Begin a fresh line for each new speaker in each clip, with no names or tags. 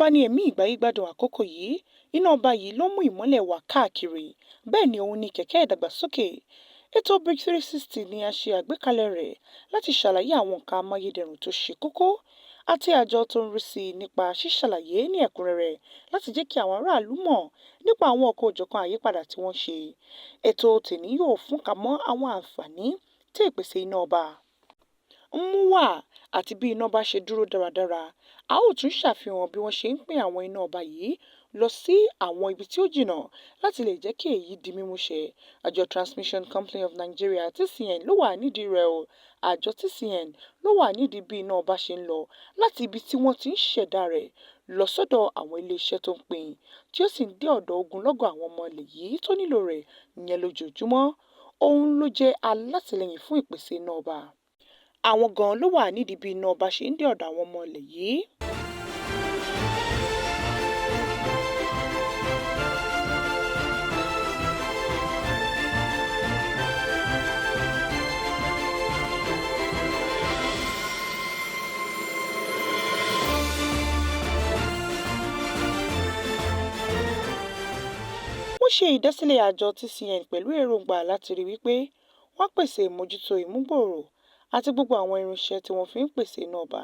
ọba ní ẹ̀mí ìgbáyégbádùn àkókò yìí. Iná ọba yìí ló mú ìmọ́lẹ̀ wá káàkiri, bẹ́ẹ̀ ni òun ni kẹ̀kẹ́ ìdàgbàsókè. Ètò Brick 360 ni a ṣe àgbékalẹ̀ rẹ̀ láti ṣàlàyé àwọn nǹkan amáyédẹrùn tó ṣe kókó àti àjọ tó ń rí sí nípa ṣíṣàlàyé ní ẹ̀kúnrẹ́rẹ́ láti jẹ́ kí àwọn aráàlú mọ̀ nípa àwọn ọ̀kan-ò-jọ̀kan àyípadà tí wọ́n ṣe. Ètò tèmi yóò fúnka mọ́ àwọn àǹfààní tí ìpèsè iná ọba ń mú wá àti bí iná ọba ṣe dúró dáradára. A ó tún ṣàfihàn bí wọ́n ṣe ń pín àwọn iná ọba yìí lọ sí àwọn ibi tí ó jìnnà láti lè jẹ́ kí èyí di mímúṣẹ. Àjọ Transmission Company of Nigeria (TCN) ló wà nídìí rẹ̀ o. Àjọ TCN ló wà nídìí bí iná ọba ṣe ń lọ láti ibi tí wọ́n ti ń ṣẹ̀dá rẹ̀ lọ sọ́dọ̀ àwọn ilé-iṣẹ́ tó ń pín, tí ó sì ń dé ọ̀dọ̀ ogunlọ́gọ̀ àwọn ọmọ ilẹ̀ yìí tó nílò rẹ̀ ìyẹn lójoojúmọ́. Òun ló jẹ́ alátìlẹyìn fún ìpèsè iná ọba. Àwọn gan-an ló wà nídìí bí iná ọba ṣe ń dé ọ̀dọ̀ àwọn ọmọ ilẹ̀ yìí. Wọ́n ṣe ìdásílẹ̀ àjọ TCN pẹ̀lú èròǹgbà láti rí wípé wọ́n pèsè ìmójútó ìmúgbòòrò àti gbogbo àwọn irinṣẹ́ tí wọ́n fi ń pèsè iná ọba.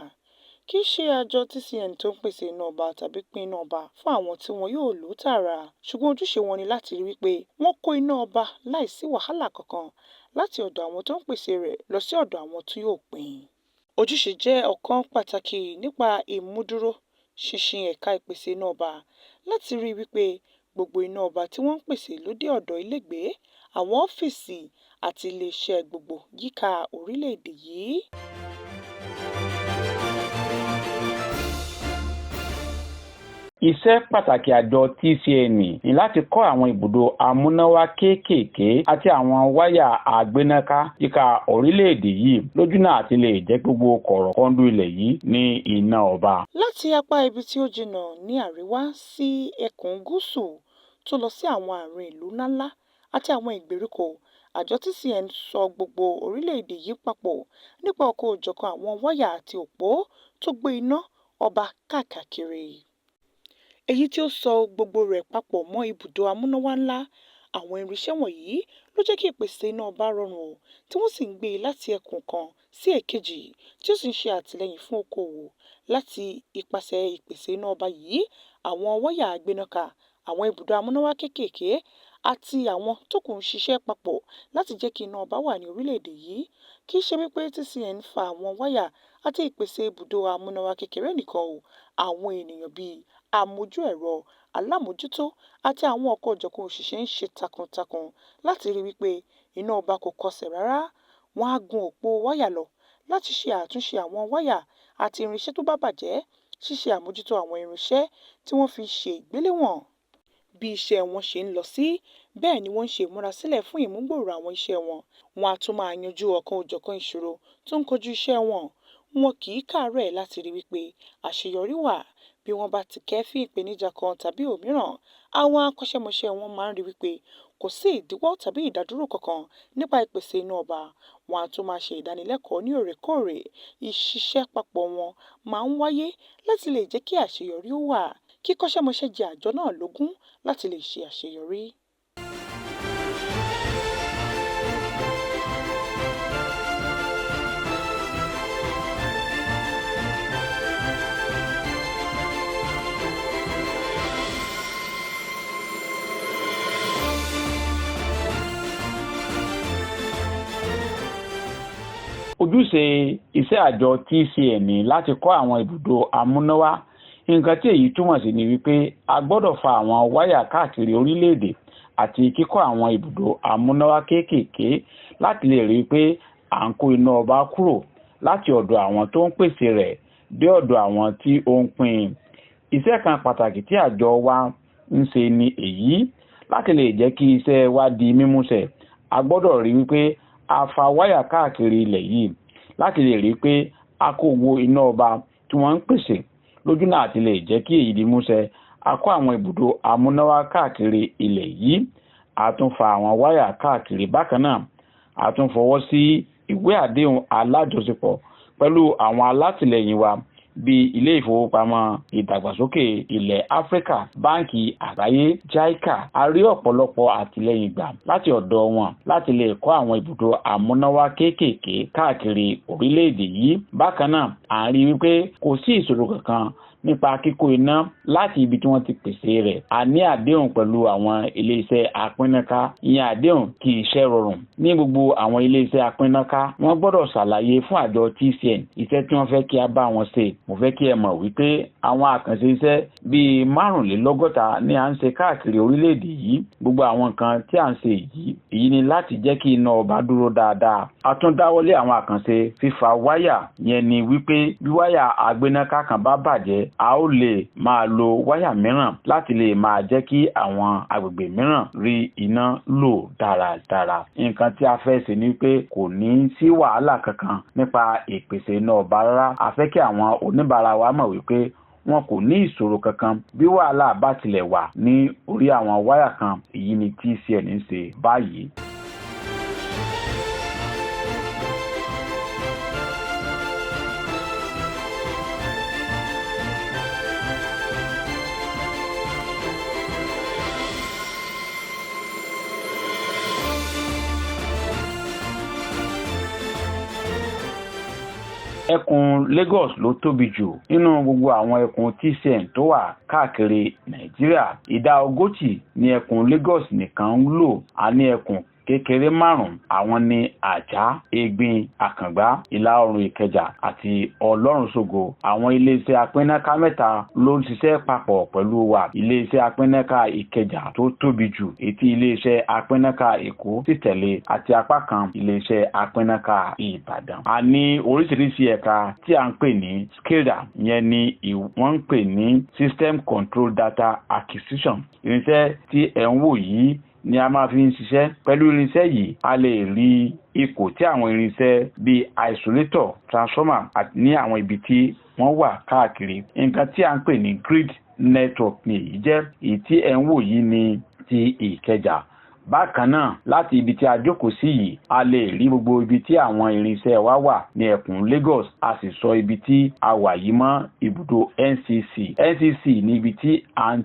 Kì í ṣe àjọ TCN tó ń pèsè iná ọba tàbí pín iná ọba fún àwọn tí wọn yóò lò tààrà, ṣùgbọ́n ojúṣe wọn ni láti rí wípé wọ́n kó iná ọba láìsí wàhálà kankan láti ọ̀dọ̀ àwọn tó ń pèsè rẹ̀ lọ sí ọ̀dọ̀ àwọn tí yóò pín. Ojúṣe jẹ́ ọ̀kan pàtàkì nípa ìmúdúró ṣinṣin ẹ̀ka ìpèsè iná ọba láti rí wípé gbogbo iná ọba tí wọ́n ń pèsè ló dé ọ̀dọ̀ ilégbèé, àwọn ọ́fíìsì àti ilé-iṣẹ́ gbogbo yíká orílẹ̀-èdè yìí.
Iṣẹ́ pàtàkì àjọ TCN ni láti kọ́ àwọn ibùdó amúnáwá kéékèèké àti àwọn wáyà àgbénáká yíká orílẹ̀-èdè yìí lójúnà àti lè jẹ́ gbogbo kọ̀rọ̀kọ́ndú ilẹ̀ yìí ní iná ọba.
Láti apá ibi tí ó jìnnà ní àríwá sí ẹkùn gúúsù tó lọ sí àwọn àárín ìlú ńláńlá àti àwọn ìgbèríko, àjọ TCN so gbogbo orílẹ̀-èdè yìí papọ̀ nípa ọ̀kan-ò-jọ̀kan àwọn wáyà àti òpó tó gbé iná ọba káàkiri. Èyí tí ó so gbogbo rẹ̀ papọ̀ mọ́ ibùdó amúnáwá ńlá. Àwọn irinṣẹ́ wọ̀nyí ló jẹ́ kí ìpèsè iná ọba rọrùn o, tí wọ́n sì ń gbé láti ẹkùn kan sí èkejì, tí ó sì ń ṣe àtìlẹ́yìn fún okòwò. Láti ipasẹ̀ ìpèsè iná ọba yìí, àwọn wáyà àgbénáká, àwọn ibùdó amúnáwá kéékèèké àti àwọn tó kù ń ṣiṣẹ́ papọ̀ láti jẹ́ kí iná ọba wà ní orílẹ̀-èdè yìí. Kì í ṣe wípé TCN fa àwọn wáyà àti ìpèsè ibùdó amúnáwá kékeré nìkan o. Àwọn ènìyàn bíi amójú ẹ̀rọ, alámòjútó àti àwọn ọ̀kan-ò-jọ̀kan òṣìṣẹ́ ń ṣe takuntakun láti rí wípé iná ọba kò kọsẹ̀ rárá. Wọ́n á gun òpó wáyà lọ láti ṣe àtúnṣe àwọn wáyà àti irinṣẹ́ tó bá bàjẹ́, ṣíṣe àmójútó àwọn irinṣẹ́ tí wọ́n fi ṣe ìgbéléwọ̀n. Bí iṣẹ́ wọn ṣe ń lọ sí, bẹ́ẹ̀ ni wọ́n ń ṣe ìmúrasílẹ̀ fún ìmúgbòòrò àwọn iṣẹ́ wọn. Wọ́n á tún máa yanjú ọ̀kan-ò-jọ̀kan ìṣòro tó ń kojú iṣẹ́ wọn. Wọn kì í káàárẹ̀ láti rí wípé àṣeyọrí wà. Bí wọ́n bá ti kẹ́fín ìpèníjà kan tàbí òmíràn, àwọn akọ́ṣẹ́mọṣẹ́ wọn máa ń rí wípé kò sí ìdíwọ́ tàbí ìdádúró kankan nípa ìpèsè iná ọba. Wọ́n á tún máa ṣe ìdánilẹ́kọ̀ọ́ ní òrèkóòrè. Ìṣiṣẹ́ papọ̀ wọn máa ń wáyé láti lè jẹ́ kí àṣeyọrí ó wà. Kíkọ́ṣẹ́mọṣẹ́ jẹ àjọ náà lógún láti lè ṣe àṣeyọrí.
Ojúṣe iṣẹ́ àjọ TCN ni láti kọ́ àwọn ibùdó amúnáwá. Nǹkan tí èyí túmọ̀ sí ni wípé a gbọ́dọ̀ fa àwọn wáyà káàkiri orílẹ̀-èdè àti kíkọ́ àwọn ibùdó amúnáwá kéékèèké láti lè rí pé à ń kó iná ọba kúrò láti ọ̀dọ̀ àwọn tó ń pèsè rẹ̀ dé ọ̀dọ̀ àwọn tí ó ń pín. Iṣẹ́ kan pàtàkì tí àjọ wa ń ṣe ni èyí. Láti lè jẹ́ kí iṣẹ́ wa di mímúṣẹ, a gbọ́dọ̀ rí wípé a fa wáyà káàkiri ilẹ̀ yìí láti lè rí pé a kó wo iná ọba tí wọ́n ń pèsè lójúnà àti lè jẹ́ kí èyí di múṣẹ. A kó àwọn ibùdó amúnáwá káàkiri ilẹ̀ yìí. A tún fa àwọn wáyà káàkiri bákan náà. A tún fọwọ́ sí ìwé àdéhùn alájọṣepọ̀ pẹ̀lú àwọn alátìlẹyìn wa bíi ilé ìfowópamọ́ ìdàgbàsókè ilẹ̀ Áfíríkà, báńkì àgbáyé, JICA. A rí ọ̀pọ̀lọpọ̀ àtìlẹ́yìn gbà láti ọ̀dọ̀ wọn láti lè kọ́ àwọn ibùdó amúnáwá kéékèèké káàkiri orílẹ̀-èdè yìí. Bákan náà, à ń rí wípé kò sí ìṣòro kankan nípa kíkó iná láti ibi tí wọ́n ti pèsè rẹ̀. A ní àdéhùn pẹ̀lú àwọn ilé-iṣẹ́ apínnáká. Ìyẹn àdéhùn kì í ṣe rọrùn. Ní gbogbo àwọn ilé-iṣẹ́ apínnáká, wọ́n gbọ́dọ̀ ṣàlàyé fún àjọ TCN iṣẹ́ tí wọ́n fẹ́ kí a bá wọn ṣe. Mo fẹ́ kí ẹ mọ̀ wípé àwọn àkànṣe iṣẹ́ bíi 45 ni à ń ṣe káàkiri orílẹ̀-èdè yìí. Gbogbo àwọn nǹkan tí à ń ṣe èyí ni láti jẹ́ kí iná ọba dúró dáadáa. A tún dáwọ́lé àwọn àkànṣe fífa wáyà. Yẹn ni wípé bí wáyà agbénáká kan bá bàjẹ́, a ó lè máa lo wáyà mìíràn láti lè máa jẹ́ kí àwọn agbègbè mìíràn rí iná lò dáradára. Nǹkan tí a fẹ́ ṣe ni pé kò ní sí wàhálà kankan nípa ìpèsè iná ọba rárá. A fẹ́ kí àwọn oníbàárà wa mọ̀ wípé wọn kò ní ìṣòro kankan bí wàhálà bá tilẹ̀ wà ní orí àwọn wáyà kan. Èyí ni TCN ń ṣe báyìí. Ẹkùn Lagos ló tóbi jù nínú gbogbo àwọn ẹkùn TCN tó wà káàkiri Nàìjíríà. Ìdá 40 ni ẹkùn Lagos nìkan ń lò. A ní ẹkùn kékeré 5. Àwọn ní Àjà, Egbin, Àkàngbá, Ìlà Oòrùn Ìkẹjà àti Ọlọ́runṣògo. Àwọn ilé-iṣẹ́ apínnáká 3 ló ń ṣiṣẹ́ papọ̀ pẹ̀lú wa. Ilé-iṣẹ́ apínnáká Ìkẹjà tó tóbi jù, ètí ilé-iṣẹ́ apínnáká Èkó sì tẹ̀lé, àti apá kan ilé-iṣẹ́ apínnáká Ìbàdàn. A ní oríṣiríṣi ẹ̀ka tí à ń pè ní SCADA. Ìyẹn ni wọ́n ń pè ní System Control Data Acquisition. Irinṣẹ́ tí ẹ̀ ń wò yìí ni a máa fi ń ṣiṣẹ́. Pẹ̀lú irinṣẹ́ yìí, a lè rí ipò tí àwọn irinṣẹ́ bíi isolator, transformer ní àwọn ibi tí wọ́n wà káàkiri. Nǹkan tí a ń pè ní grid network ni èyí jẹ́. Èyí tí ẹ̀ ń wò yìí ni ti Ìkẹjà. Bákan náà, láti ibi tí a jókòó sí yìí, a lè rí gbogbo ibi tí àwọn irinṣẹ́ wa wà ní ẹkùn Lagos. A sì sọ ibi tí a wà yìí mọ́ ibùdó NCC. NCC ní ibi tí à ń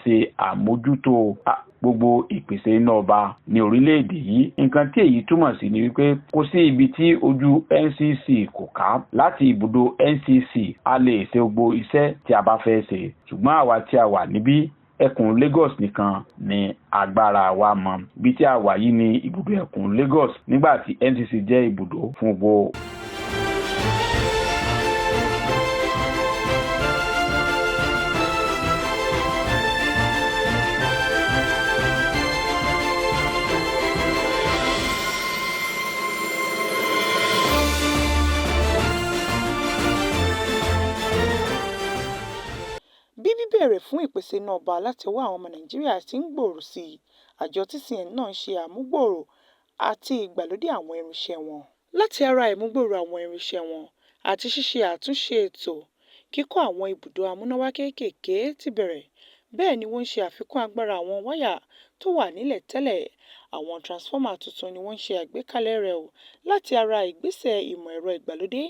ṣe àmójútó gbogbo ìpèsè iná ọba ní orílẹ̀-èdè yìí. Nǹkan tí èyí túmọ̀ sí ni wípé kò sí ibi tí ojú NCC kò ká. Láti ibùdó NCC, a lè ṣe gbogbo iṣẹ́ tí a bá fẹ́ ṣe. Ṣùgbọ́n àwa tí a wà níbí, ẹkùn Lagos nìkan ni agbára wa mọ. Ibi tí a wà yìí ni ibùdó ẹkùn Lagos, nígbà tí NCC jẹ́ ibùdó fún gbogbo.
Bí bíbẹ̀rẹ̀ fún ìpèsè iná ọba láti ọwọ́ àwọn ọmọ Nàìjíríà ti ń gbòòrò sí i, àjọ TCN náà ń ṣe àmúgbòòrò àti ìgbàlódé àwọn irinṣẹ́ wọn. Láti ara ìmúgbòòrò àwọn irinṣẹ́ wọn àti ṣíṣe àtúnṣe ètò, kíkọ́ àwọn ibùdó amúnáwá kéékèèké ti bẹ̀rẹ̀. Bẹ́ẹ̀ ni wọ́n ń ṣe àfikún agbára àwọn wáyà tó wà nílẹ̀ tẹ́lẹ̀. Àwọn transformer tuntun ni wọ́n ń ṣe àgbékalẹ̀ rẹ̀ láti ara ìgbésẹ̀ ìmọ̀ ẹ̀rọ ìgbàlódé.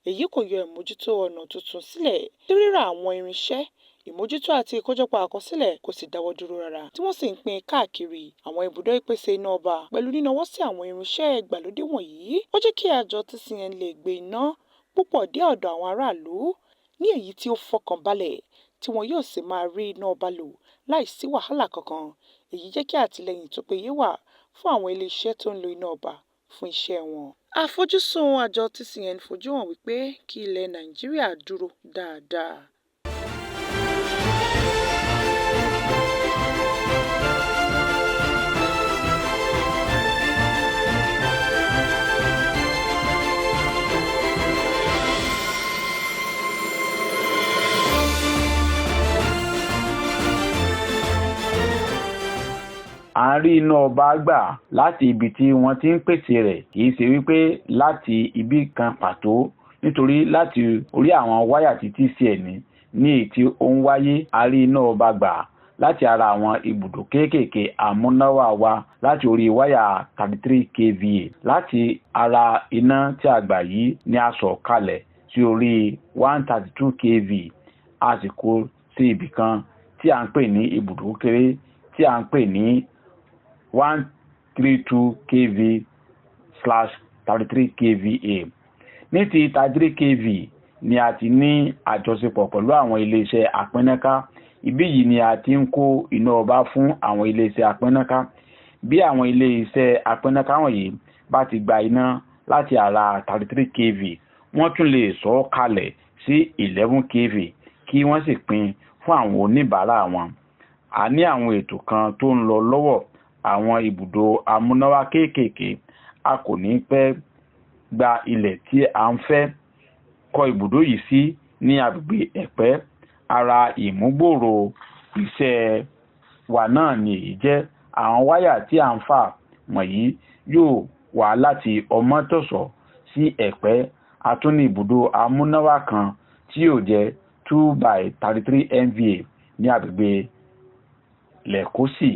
Èyí kò yọ ìmójútó ọ̀nà tuntun sílẹ̀. Rírà àwọn irinṣẹ́, ìmójútó àti ìkójọpọ̀ àkọsílẹ̀ kò sì dáwọ́ dúró rárá, tí wọ́n sì ń pín káàkiri àwọn ibùdó ìpèsè iná ọba. Pẹ̀lú nínáwọ́ sí àwọn irinṣẹ́ ìgbàlódé wọ̀nyí, ó jẹ́ kí àjọ TCN lè gbé iná púpọ̀ dé ọ̀dọ̀ àwọn aráàlú ní èyí tí ó fọkànbalẹ̀, tí wọn yóò sì máa rí iná ọba lò láìsí wàhálà kankan. Èyí jẹ́ kí àtìlẹ́yìn tó péye wà fún àwọn ilé-iṣẹ́ tó ń lo iná ọba fún iṣẹ́ wọn. Àfojúsùn àjọ TCN fojú hàn wípé kí ilẹ̀ Nàìjíríà dúró dáadáa.
À ń rí iná ọba gbà láti ibi tí wọ́n ti ń pèsè rẹ̀, kì í ṣe wípé láti ibi kan pàtó, nítorí láti orí àwọn wáyà tí TCN ní èyí tí ó ń wáyé. A rí iná ọba gbà láti ara àwọn ibùdó kéékèèké amúnáwá wa, láti orí wáyà 33 kVA. Láti ara iná tí a gbà yìí ni a sọ̀ kalẹ̀ sí orí 132 kV a sì kó sí ibì kan tí à ń pè ní ibùdó kéré tí à ń pè ní 132 kV/33 kVA. Ní ti 33 kV ni a ti ní àjọṣepọ̀ pẹ̀lú àwọn iléeṣẹ́ apínnáká. Ibí yìí ni a ti ń kó iná ọba fún àwọn iléeṣẹ́ apínnáká. Bí àwọn iléeṣẹ́ apínnáká wọ̀nyí bá ti gba iná láti ara 33 kV, wọ́n tún lè sọ ọ́ kalẹ̀ sí 11 kV kí wọ́n sì pín fún àwọn oníbàárà wọn. A ní àwọn ètò kan tó ń lọ lọ́wọ́ àwọn ibùdó amúnáwá kéékèèké. A kò ní pẹ́ gba ilẹ̀ tí à ń fẹ́ kọ́ ibùdó yìí sí ní agbègbè Ẹ̀pẹ́. Ara ìmúgbòòrò iṣẹ́ wa náà ni èyí jẹ́. Àwọn wáyà tí à ń fà wọ̀nyí yóò wá láti Ọmọ́tọ̀sọ́ sí Ẹ̀pẹ́. A tún ní ibùdó amúnáwá kan tí yóò jẹ́ 2x33 MVA ní agbègbè Lẹ́kọ́sì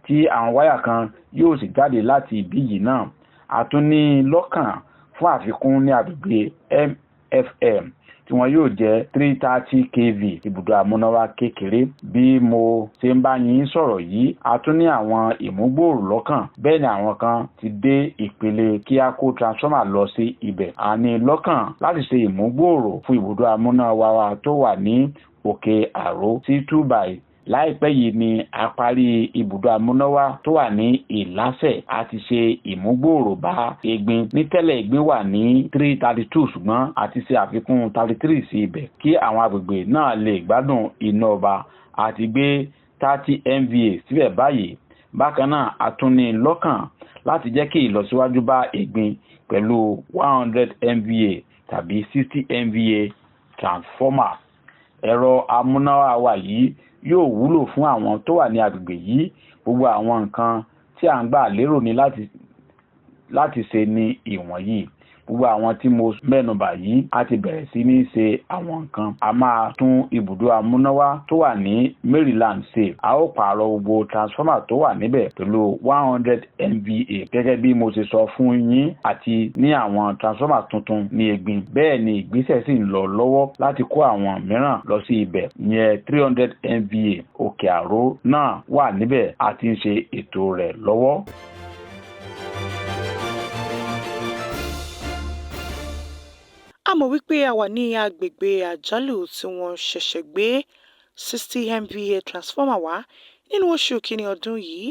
tí àwọn wáyà kan yóò sì jáde láti ibí yìí náà. A tún ní lọ́kàn fún àfikún ní agbègbè MFM tí wọn yóò jẹ́ 330 kV ibùdó amúnáwá kékeré. Bí mo ṣe ń bá yín sọ̀rọ̀ yìí, a tún ní àwọn ìmúgbòòrò lọ́kàn. Bẹ́ẹ̀ ni àwọn kan ti dé ìpele kí a kó transformer lọ sí ibẹ̀. A ní lọ́kàn láti ṣe ìmúgbòòrò fún ibùdó amúnáwá wa tó wà ní Òkè Àró sí 2x. Láìpẹ́ yìí ni a parí ibùdó amúnáwá tó wà ní Ìlásẹ̀. A ti ṣe ìmúgbòòrò bá Egbin. Ní tẹ́lẹ̀ Egbin wà ní 332 ṣùgbọ́n a ti ṣe àfikún 33 sí ibẹ̀ kí àwọn agbègbè náà lè gbádùn iná ọba. A ti gbé 30 MVA síbẹ̀ báyìí. Bákan náà a tún ní lọ́kàn láti jẹ́ kí ìlọsíwájú bá Egbin pẹ̀lú 100 MVA tàbí 60 MVA transformer. Ẹ̀rọ amúnáwá wa yìí yóò wúlò fún àwọn tó wà ní agbègbè yìí. Gbogbo àwọn nǹkan tí à ń gbà lérò ní láti ṣe ní ìwọ̀nyí. Gbogbo àwọn tí mo mẹ́nubà yìí a ti bẹ̀rẹ̀ sí ní ṣe àwọn nǹkan. A máa tún ibùdó amúnáwá tó wà ní Maryland ṣe. A ó pààrọ̀ gbogbo transformer tó wà níbẹ̀ pẹ̀lú 100 MVA gẹ́gẹ́ bí mo ṣe sọ fún yín, àti ní àwọn transformer tuntun ní Egbin. Bẹ́ẹ̀ ni ìgbésẹ̀ sì ń lọ lọ́wọ́ láti kó àwọn mìíràn lọ sí ibẹ̀. Ìyẹn 300 MVA Òkè Àró náà wà níbẹ̀. A ti ń ṣe ètò rẹ̀ lọ́wọ́.
A mọ̀ wípé a wà ní agbègbè àjálù tí wọ́n ṣẹ̀ṣẹ̀ gbé 60 MVA transformer wá nínú oṣù kìíní ọdún yìí.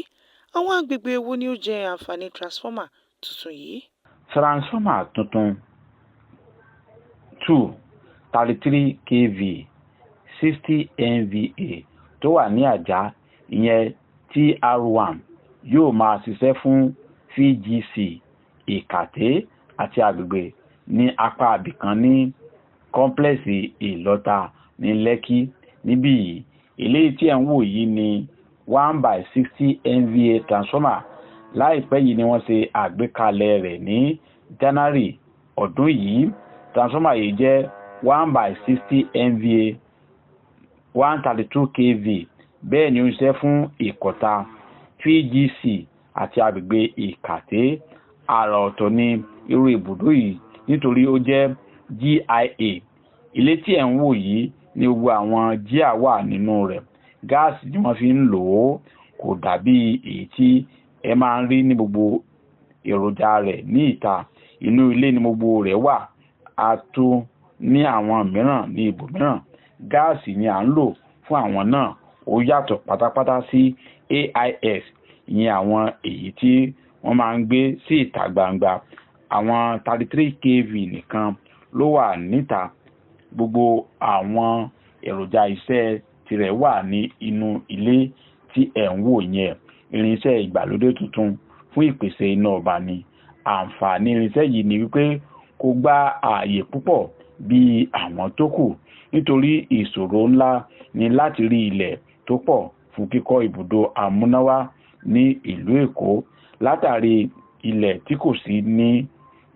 Àwọn agbègbè wo ni ó jẹ àǹfààní transformer tuntun yìí?
Transformer tuntun 233 kV 60 MVA tó wà ní Àjà, ìyẹn TR1, yóò máa ṣiṣẹ́ fún VGC Ìkàtẹ́ àti agbègbè ní apá abìkan ní kọ́ńplẹ́ẹ̀sì Ìlọ́ta ní Lẹ́kí. Níbí yìí, eléyìí tí ẹ̀ ń wò yìí ni 1x60 MVA transformer. Láìpẹ́ yìí ni wọ́n ṣe àgbékalẹ̀ rẹ̀ ní January ọdún yìí. Transformer yìí jẹ́ 1x60 MVA 132 kV. Bẹ́ẹ̀ ni ó ń ṣiṣẹ́ fún Ìkọ̀tà, VGC àti agbègbè Ìkàtẹ́. Àrà ọ̀tọ̀ ni irú ibùdó yìí nítorí ó jẹ́ GIA. Ilé tí ẹ̀ ń wò yìí ni gbogbo àwọn GIA wà nínú rẹ̀. Gáàsì ni wọ́n fi ń lò ó. Kò dàbí èyí tí ẹ máa ń rí ní gbogbo èròjà rẹ̀ ní ìta. Inú ilé ni gbogbo rẹ̀ wà. A tún ní àwọn mìíràn ní ibòmíràn. Gáàsì ni à ń lò fún àwọn náà. Ó yàtọ̀ pátápátá sí AIS, ìyẹn àwọn èyí tí wọ́n máa ń gbé sí ìta gbangba. Àwọn 33 kV nìkan ló wà níta. Gbogbo àwọn èròjà iṣẹ́ tirẹ̀ wà ní inú ilé tí ẹ̀ ń wò yẹn. Irinṣẹ́ ìgbàlódé tuntun fún ìpèsè iná ọba ni. Àǹfààní irinṣẹ́ yìí ni wípé kò gba ààyè púpọ̀ bí àwọn tó kù, nítorí ìṣòro ńlá ni láti rí ilẹ̀ tó pọ̀ fún kíkọ́ ibùdó amúnáwá ní ìlú Èkó. Látàrí ilẹ̀ tí kò sí ní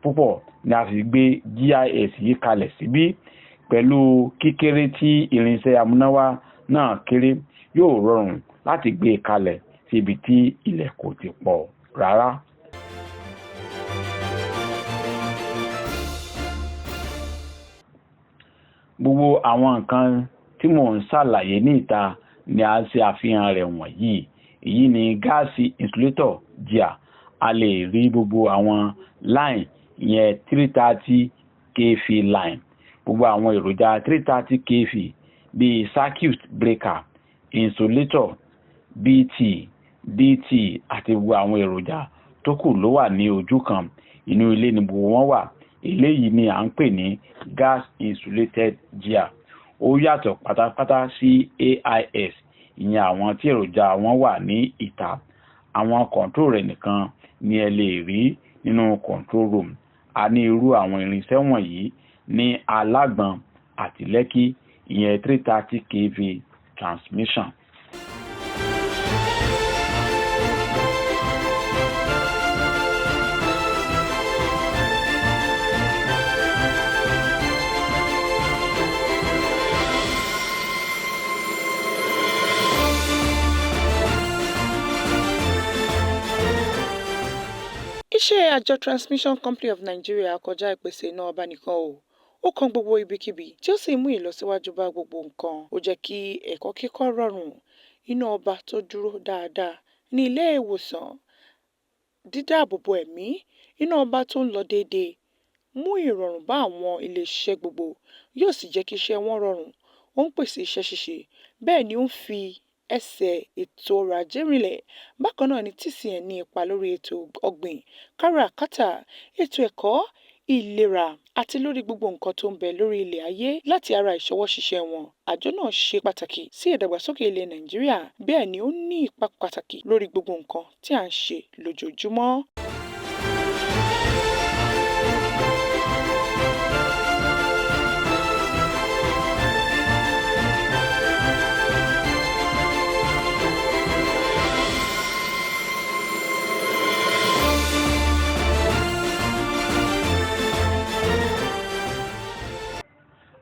púpọ̀ ni a fi gbé GIS yìí kalẹ̀ síbí. Pẹ̀lú kíkéré tí irinṣẹ́ amúnáwá náà kéré, yóò rọrùn láti gbé kalẹ̀ síbi tí ilẹ̀ kò ti pọ̀ rárá. Gbogbo àwọn nǹkan tí mò ń ṣàlàyé ní ìta ni a ṣe àfihàn rẹ̀ wọ̀nyí. Èyí ni gáàsì insulator GIA. A lè rí gbogbo àwọn line ìyẹn 330 kV line, gbogbo àwọn èròjà 330 kV bíi circuit breaker, insulator, BT, DT àti gbogbo àwọn èròjà tó kù ló wà ní ojú kan. Inú ilé ni gbogbo wọn wà. Eléyìí ni à ń pè ní gas insulated GIA. Ó yàtọ̀ pátápátá sí AIS, ìyẹn àwọn tí èròjà wọn wà ní ìta. Àwọn control rẹ̀ nìkan ni ẹ lè rí nínú control room. A ní irú àwọn irinṣẹ́ wọ̀nyí ní Alágbọn àti Lẹ́kí, ìyẹn 330 kV transmission.
Iṣẹ́ àjọ Transmission Company of Nigeria kọjá ìpèsè iná ọba nìkan o. Ó kan gbogbo ibikíbi tí ó sì mú ìlọsíwájú bá gbogbo nǹkan. Ó jẹ́ kí ẹ̀kọ́ kíkọ́ rọrùn, iná ọba tó dúró dáadáa ní ilé ìwòsàn, dídáàbòbò ẹ̀mí, iná ọba tó ń lọ déédéé, mú ìrọ̀rùn bá àwọn ilé-iṣẹ́ gbogbo, yóò sì jẹ́ kí iṣẹ́ wọn rọrùn. Ó ń pèsè iṣẹ́ ṣíṣe, bẹ́ẹ̀ ni ó ń fi ẹsẹ̀ ètò ọrọ̀ ajé rinlẹ̀. Bákan náà ni TCN ní ipa lórí ètò ọ̀gbìn, káràkátà, ètò ẹ̀kọ́, ìlera àti lórí gbogbo nǹkan tó ń bẹ lórí ilẹ̀ ayé. Láti ara ìṣọwọ́ ṣiṣẹ́ wọn, àjọ náà ṣe pàtàkì sí ìdàgbàsókè ilẹ̀ Nàìjíríà, bẹ́ẹ̀ ni ó ní ipa pàtàkì lórí gbogbo nǹkan tí à ń ṣe lójoojúmọ́.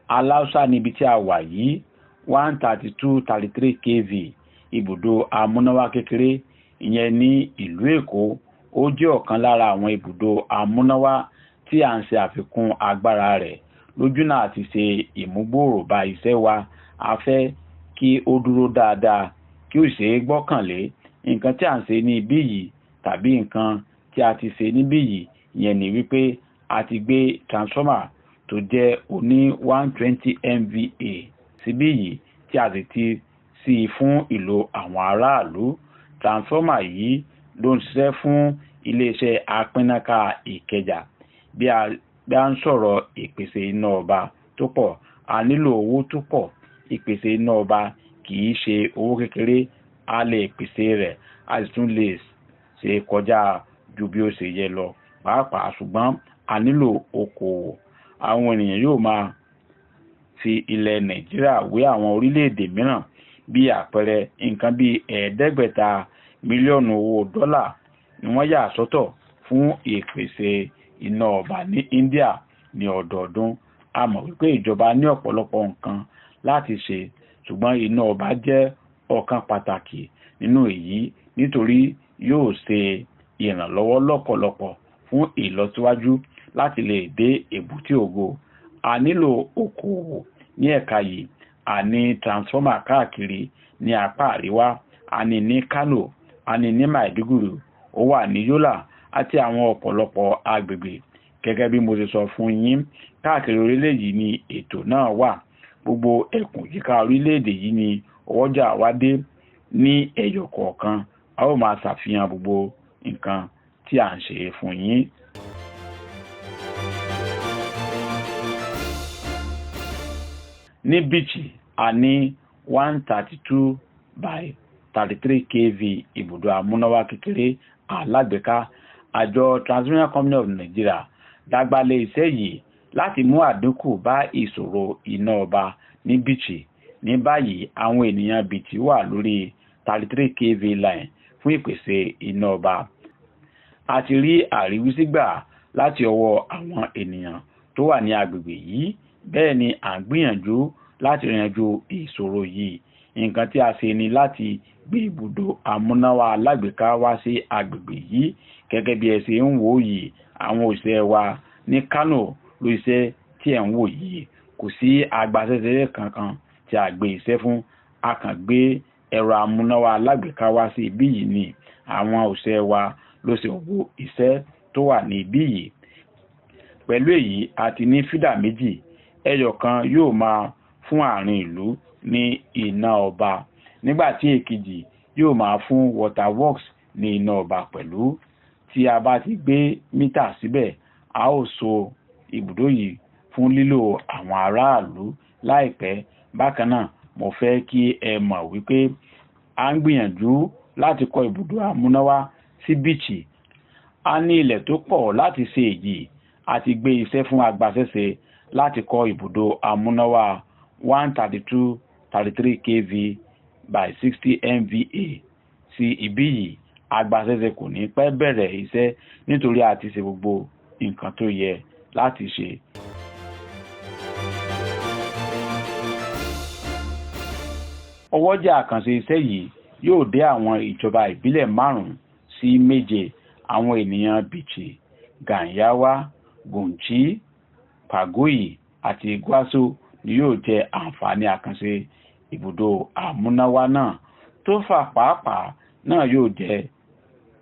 Aláùsá níbi tí a wà yìí, 132-33 kV ibùdó amúnáwá kékeré, ìyẹn ní ìlú Èkó. Ó jẹ́ ọ̀kan lára àwọn ibùdó amúnáwá tí à ń ṣe àfikún agbára rẹ̀ lójúnà àti ṣe ìmúgbòòrò bá iṣẹ́ wa. A fẹ́ kí ó dúró dáadáa, kí ó ṣe é gbọ́kànlé. Nǹkan tí à ń ṣe ní ibí yìí tàbí nǹkan tí a ti ṣe níbí yìí, ìyẹn ni wípé a ti gbé transformer tó jẹ́ oní 120 MVA síbí yìí tí a sì ti sí fún ìlò àwọn aráàlú. Transformer yìí ló ń ṣiṣẹ́ fún iléeṣẹ́ apínnáká Ìkẹjà. Bí a ń sọ̀rọ̀ ìpèsè iná ọba tó pọ̀, a nílò owó tó pọ̀. Ìpèsè iná ọba kì í ṣe owó kékeré. A lè pèsè rẹ̀, a sì tún lè ṣe kọjá ju bí ó ṣe yẹ lọ pàápàá, ṣùgbọ́n a nílò okòwò. Àwọn ènìyàn yóò máa fi ilẹ̀ Nàìjíríà wé àwọn orílẹ̀-èdè mìíràn. Bí àpẹẹrẹ, nǹkan bí $500 mílíọ̀nù owó dọ́là ni wọ́n yà sọ́tọ̀ fún ìpèsè iná ọba ní India ní ọdọọdún. A mọ̀ wípé ìjọba ní ọ̀pọ̀lọpọ̀ nǹkan láti ṣe, ṣùgbọ́n iná ọba jẹ́ ọ̀kan pàtàkì nínú èyí, nítorí yóò ṣe ìrànlọ́wọ́ lọ́pọ̀lọpọ̀ fún ìlọsíwájú láti lè dé èbúté ògo. A nílò okòwò ní ẹ̀ka yìí. A ní transformer káàkiri ní apá àríwá, a ní ní Kano, a ní ní Maiduguri, ó wà ní Yola àti àwọn ọ̀pọ̀lọpọ̀ agbègbè. Gẹ́gẹ́ bí mo ṣe sọ fún yín, káàkiri orílẹ̀ yìí ni ètò náà wà. Gbogbo ẹkùn yíká orílẹ̀-èdè yìí ni ọwọ́jà wá dé. Ní ẹyọ kọ̀ọ̀kan, a ó máa ṣàfihàn gbogbo nǹkan tí à ń ṣe fún yín. Ní Bichi, a ní 132-33 kV ibùdó amúnáwá kékeré alágbèéká. Àjọ Transmission Company of Nigeria dágbálé iṣẹ́ yìí láti mú àdínkù bá ìṣòro iná ọba ní Bichi. Ní báyìí, àwọn ènìyàn Bichi wà lórí 33 kV line fún ìpèsè iná ọba. A ti rí àríwísí gbà láti ọwọ́ àwọn ènìyàn tó wà ní agbègbè yìí. Bẹ́ẹ̀ ni à ń gbìyànjú láti yanjú ìṣòro yìí. Nǹkan tí a ṣe ni láti gbé ibùdó amúnáwá alágbèéká wá sí agbègbè yìí. Gẹ́gẹ́ bí ẹ ṣe ń wò yìí, àwọn òṣìṣẹ́ wa ní Kano ló iṣẹ́ tí ẹ̀ ń wò yìí. kò sí agbaṣẹ́ṣe kankan tí a gbé iṣẹ́ fún. A kàn gbé ẹ̀rọ amúnáwá alágbèéká wá sí ibí yìí ni àwọn òṣìṣẹ́ wa ló ṣe gbogbo iṣẹ́ tó wà ní ibí yìí. Pẹ̀lú èyí a ti ní fídà méjì, ẹyọ kan yóò máa fún àárín ìlú ní iná ọba, nígbà tí èkejì yóò máa fún waterworks ní iná ọba pẹ̀lú. Tí a bá ti gbé mítà síbẹ̀, a ó so ibùdó yìí fún lílò àwọn aráàlú láìpẹ́. Bákan náà, mo fẹ́ kí ẹ mọ̀ wípé a ń gbìyànjú láti kọ́ ibùdó amúnáwá sí bíìchì. A ní ilẹ̀ tó pọ̀ láti ṣe èyí. A ti gbé iṣẹ́ fún agbaṣẹ́ṣe láti kọ́ ibùdó amúnáwá 132-33 kV by 60 MVA sí ibí yìí. Agbaṣẹ́ṣe kò ní pẹ́ bẹ̀rẹ̀ iṣẹ́ nítorí a ti ṣe gbogbo nǹkan tó yẹ láti ṣe. Ọwọ́jà àkànṣe iṣẹ́ yìí yóò dé àwọn ìjọba ìbílẹ̀ 5 sí 7. Àwọn ènìyàn Bichi, Ganyawa, Gonchi, Pagoyi àti Gwaso ni yóò jẹ àǹfààní àkànṣe ibùdó amúnáwá náà. Tofa pàápàá náà yóò jẹ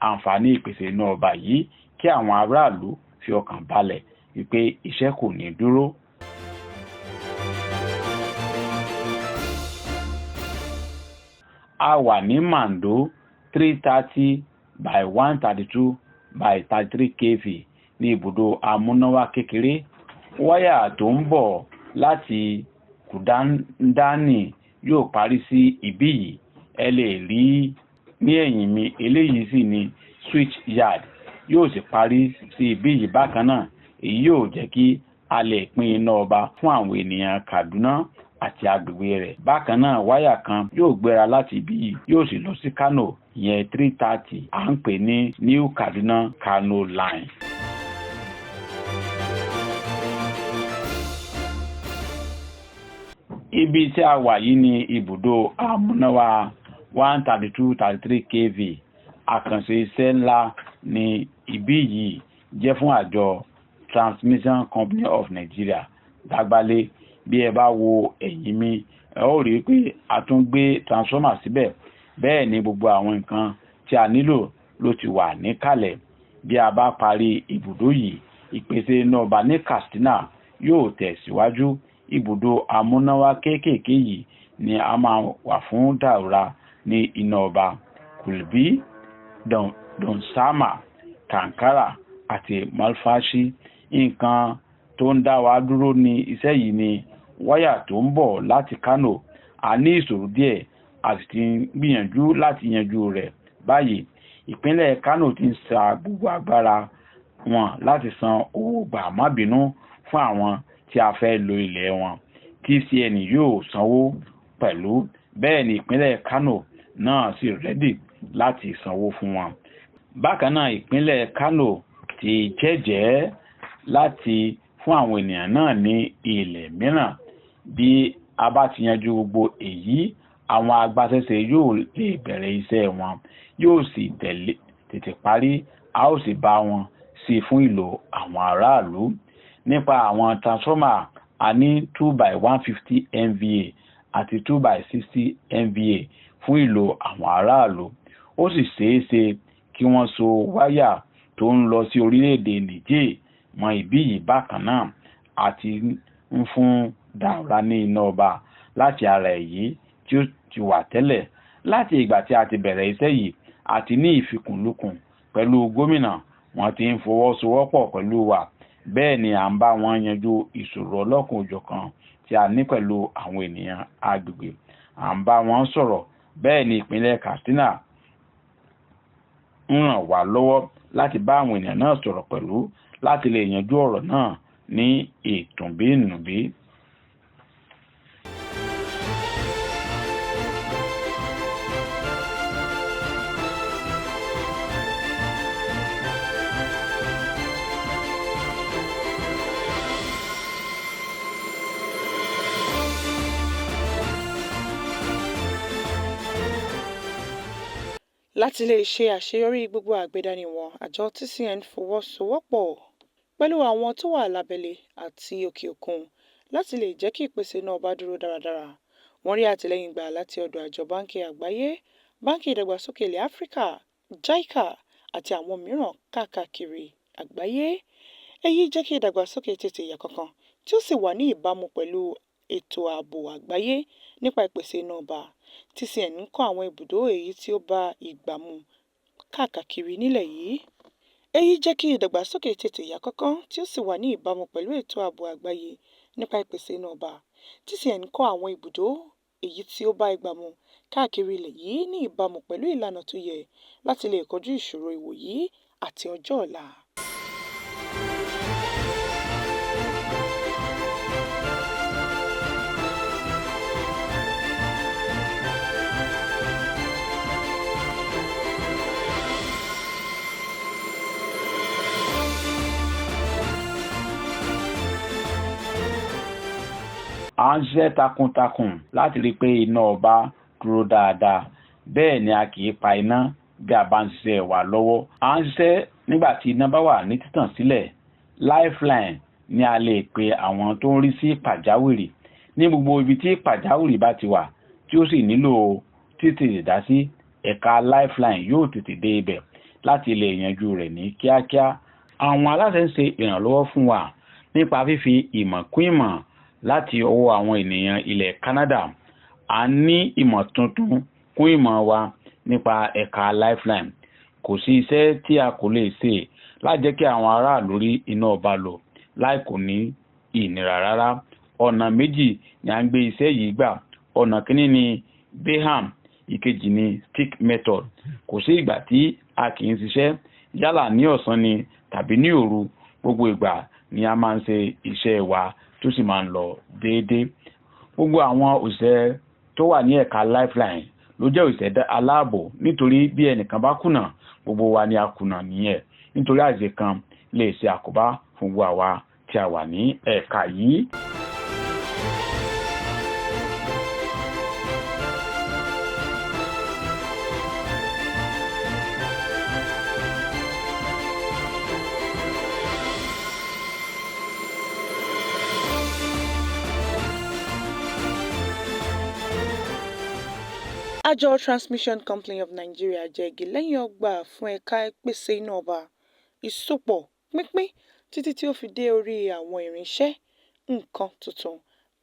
àǹfààní ìpèsè iná ọba yìí kí àwọn aráàlú fi ọkàn balẹ̀ wípé iṣẹ́ kò ní dúró. A wà ní Mando 330 by 132 by 33 kV ní ibùdó amúnáwá kékeré. Wáyà tó ń bọ̀ láti Kudandani yóò parí sí ibí yìí. Ẹ lè rí ní ẹ̀yìn mi, eléyìí sì ni switch yard, yóò sì parí sí ibí yìí bákan náà. Èyí yóò jẹ́ kí a lè pín iná ọba fún àwọn ènìyàn Kaduna àti agbègbè rẹ̀. Bákan náà, wáyà kan yóò gbéra láti ibí yìí yóò sì lọ sí Kano, ìyẹn 330. À ń pè ní New Kaduna Kano line. Ibi tí a wà yìí ni ibùdó amúnáwá 132-33 kV. Àkànṣe iṣẹ́ ńlá ní ibí yìí jẹ́ fún àjọ Transmission Company of Nigeria Dagbale. Bí ẹ bá wo ẹ̀yìn mi, ẹ ó rí pé a tún gbé transformer síbẹ̀. Bẹ́ẹ̀ ni gbogbo àwọn nǹkan tí a nílò ló ti wà níkàlẹ̀. Bí a bá parí ibùdó yìí, ìpèsè iná ọba ní Katsina yóò tẹ̀síwájú. Ibùdó amúnáwá kéékèèké yìí ni a máa wà fún Daura ní iná ọba, Kulbi, Donsama, Kankara àti Malfashi. Nǹkan tó ń dá wa dúró ní iṣẹ́ yìí ni wáyà tó ń bọ̀ láti Kano. A ní ìṣòro díẹ̀, a sì ti gbìyànjú láti yanjú rẹ̀ báyìí. Ìpínlẹ̀ Kano ti ń sa gbogbo agbára wọn láti san owó gbàmábìínú fún àwọn tí a fẹ́ lo ilẹ̀ wọn. TCN yóò sanwó pẹ̀lú. Bẹ́ẹ̀ ni ìpínlẹ̀ Kano náà sì rẹ́dì láti sanwó fún wọn. Bákan náà, ìpínlẹ̀ Kano ti jẹ́jẹ́ láti fún àwọn ènìyàn náà ní ilẹ̀ mìíràn. Bí a bá ti yanjú gbogbo èyí, àwọn agbaṣẹ́ṣe yóò lè bẹ̀rẹ̀ iṣẹ́ wọn, yóò sì tètè parí. A ó sì bá wọn sí fún ìlò àwọn aráàlú. Nípa àwọn transformer, a ní 2x150 MVA àti 2x60 MVA fún ìlò àwọn aráàlú. Ó sì ṣeéṣe kí wọ́n so wáyà tó ń lọ sí orílẹ̀-èdè Niger mọ́ ibí yìí bákan náà. Àti ń fún Daura ní iná ọba láti ara èyí tí ó ti wà tẹ́lẹ̀. Láti ìgbà tí a ti bẹ̀rẹ̀ iṣẹ́ yìí, a ti ní ìfikùnlukùn pẹ̀lú gómìnà. Wọ́n ti ń fọwọ́sowọ́pọ̀ pẹ̀lú wa. Bẹ́ẹ̀ ni à ń bá wọn yanjú ìṣòro ọlọ́kan-ò-jọ̀kan tí a ní pẹ̀lú àwọn ènìyàn agbègbè. À ń bá wọn sọ̀rọ̀. Bẹ́ẹ̀ ni ìpínlẹ̀ Katsina ń ràn wá lọ́wọ́ láti bá àwọn ènìyàn náà sọ̀rọ̀ pẹ̀lú láti lè yanjú ọ̀rọ̀ náà ní ìtùnbínùbí.
Láti lè ṣe àṣeyọrí gbogbo àgbédani wọn, àjọ TCN fọwọ́sowọ́pọ̀ pẹ̀lú àwọn tó wà lábẹ́lé àti òkè òkun láti lè jẹ́ kí ìpèsè iná ọba dúró dáradára. Wọ́n rí àtìlẹ́yìn gbà láti ọ̀dọ̀ àjọ Báńkì Àgbáyé, Báńkì Ìdàgbàsókè Ilẹ̀ Áfíríkà, JICA àti àwọn mìíràn káàkiri àgbáyé. Èyí jẹ́ kí ìdàgbàsókè tètè yà kánkán tí ó sì wà ní ìbámu pẹ̀lú ètò ààbò àgbáyé nípa ìpèsè iná ọba. TCN ń kọ́ àwọn ibùdó èyí tí ó bá ìgbà mu káàkiri nílẹ̀ yìí. Èyí jẹ́ kí ìdàgbàsókè tètè yà kánkán tí ó sì wà ní ìbámu pẹ̀lú ètò ààbò àgbáyé nípa ìpèsè iná ọba. TCN ń kọ́ àwọn ibùdó èyí tí ó bá ìgbà mu káàkiri ilẹ̀ yìí ní ìbámu pẹ̀lú ìlànà tó yẹ láti lè kojú ìṣòro ìwòyí àti ọjọ́ ọ̀la.
À ń ṣiṣẹ́ takuntakun láti rí i pé iná ọba dúró dáadáa, bẹ́ẹ̀ ni a kì í pa iná bí a bá ń ṣiṣẹ́ wa lọ́wọ́. À ń ṣiṣẹ́ nígbà tí iná bá wà ní títàn sílẹ̀. Lifeline ni a lè pe àwọn tó ń rí sí pàjáwìrì ní gbogbo ibi tí pàjáwìrì bá ti wà tí ó sì nílò títì ìdásí. Ẹ̀ka Lifeline yóò tètè dé ibẹ̀ láti lè yanjú rẹ̀ ní kíákíá. Àwọn aláṣẹ ń ṣe ìrànlọ́wọ́ fún wa nípa fífi ìmọ̀ kún ìmọ̀ láti ọwọ́ àwọn ènìyàn ilẹ̀ Canada. A ní ìmọ̀ tuntun kún ìmọ̀ wa nípa ẹ̀ka Lifeline. Kò sí iṣẹ́ tí a kò lè ṣe láti jẹ́ kí àwọn aráàlú rí iná ọba lò láì kò ní ìnira rárá. Ọ̀nà méjì ni à ń gbé iṣẹ́ yìí gbà. Ọ̀nà kìíní ni Bayham, ìkejì ni stick method. Kò sí ìgbà tí a kì í ṣiṣẹ́, yálà ní ọ̀sán ni tàbí ní òru. Gbogbo ìgbà ni a máa ń ṣe iṣẹ́ wa tó sì máa ń lọ déédéé. Gbogbo àwọn òṣìṣẹ́ tó wà ní ẹ̀ka Lifeline ló jẹ́ òṣìṣẹ́ aláàbò, nítorí bí ẹnìkan bá kùnà, gbogbo wa ni a kùnà nìyẹn. Nítorí àṣìṣe kan lè ṣe àkóbá fún gbogbo àwa tí a wà ní ẹ̀ka yìí.
Àjọ Transmission Company of Nigeria jẹ́ igi lẹ́yìn ọgbà fún ẹ̀ka ìpèsè iná ọba, ìsopọ̀, pínpín títí tí ó fi dé orí àwọn irinṣẹ́, nǹkan tuntun.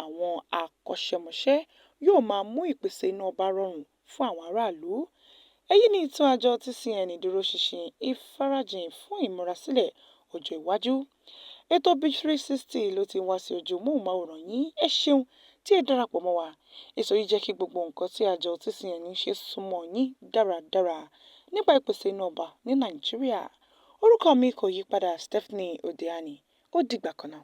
Àwọn akọ́ṣẹ́mọṣẹ́ yóò máa mú ìpèsè iná ọba rọrùn fún àwọn aráàlú. Èyí ni ìtàn àjọ TCN ìdúróṣinṣin ìfarajìn fún ìmúrasílẹ̀ ọjọ́ iwájú. Ètò Beach 360 ló ti wá sí ojú móhùnmáwòrán yín. Ẹ ṣeun tí ẹ darapọ̀ mọ́ wa. Èso yìí jẹ́ kí gbogbo nǹkan tí àjọ TCN ń ṣe súnmọ́ yín dáradára nípa ìpèsè iná ọba ní Nàìjíríà. Orúkọ mi kò yí padà, Stephanie Odeani. Ó dìgbà kan náà.